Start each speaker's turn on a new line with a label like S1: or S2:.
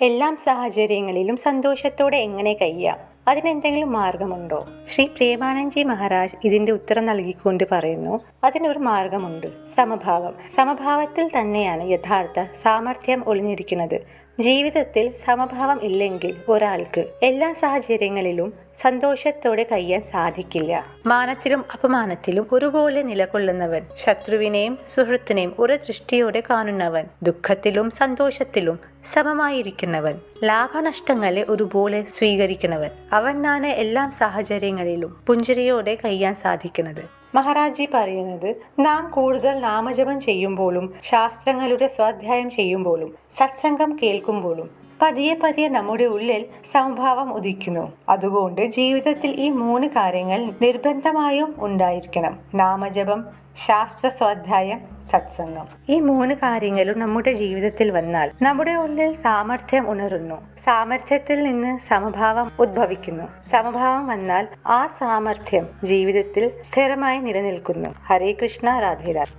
S1: എല്ലാ സാഹചര്യങ്ങളിലും സന്തോഷത്തോടെ എങ്ങനെ കഴിയാം? അതിനെന്തെങ്കിലും മാർഗമുണ്ടോ? ശ്രീ പ്രേമാനന്ദ്ജി മഹാരാജ് ഇതിന്റെ ഉത്തരം നൽകിക്കൊണ്ട് പറയുന്നു, അതിനൊരു മാർഗമുണ്ട്. സമഭാവം. സമഭാവത്തിൽ തന്നെയാണ് യഥാർത്ഥ സാമർഥ്യം ഒളിഞ്ഞിരിക്കുന്നത്. ജീവിതത്തിൽ സമഭാവം ഇല്ലെങ്കിൽ ഒരാൾക്ക് എല്ലാ സാഹചര്യങ്ങളിലും സന്തോഷത്തോടെ കഴിയാൻ സാധിക്കില്ല. മാനത്തിലും അപമാനത്തിലും ഒരുപോലെ നിലകൊള്ളുന്നവൻ, ശത്രുവിനെയും സുഹൃത്തിനെയും ഒരു ദൃഷ്ടിയോടെ കാണുന്നവൻ, ദുഃഖത്തിലും സന്തോഷത്തിലും സമമായിരിക്കുന്നവൻ, ലാഭനഷ്ടങ്ങളെ ഒരുപോലെ സ്വീകരിക്കുന്നവൻ, അവനാണ് എല്ലാ സാഹചര്യങ്ങളിലും പുഞ്ചിരിയോടെ കഴിയാൻ സാധിക്കുന്നത്. മഹാരാജ് പറയുന്നത്, നാം കൂടുതൽ നാമജപം ചെയ്യുമ്പോഴും ശാസ്ത്രങ്ങളുടെ സ്വാധ്യായം ചെയ്യുമ്പോഴും സത്സംഗം കേൾക്കുമ്പോഴും പതിയെ പതിയെ നമ്മുടെ ഉള്ളിൽ സമഭാവം ഉദിക്കുന്നു. അതുകൊണ്ട് ജീവിതത്തിൽ ഈ 3 കാര്യങ്ങൾ നിർബന്ധമായും ഉണ്ടായിരിക്കണം: നാമജപം, ശാസ്ത്ര സ്വാധ്യായം, സത്സംഗം. ഈ 3 കാര്യങ്ങളും നമ്മുടെ ജീവിതത്തിൽ വന്നാൽ നമ്മുടെ ഉള്ളിൽ സാമർഥ്യം ഉണരുന്നു. സാമർഥ്യത്തിൽ നിന്ന് സമഭാവം ഉദ്ഭവിക്കുന്നു. സമഭാവം വന്നാൽ ആ സാമർഥ്യം ജീവിതത്തിൽ സ്ഥിരമായി നിലനിൽക്കുന്നു. ഹരേ കൃഷ്ണ, രാധേ രാധേ.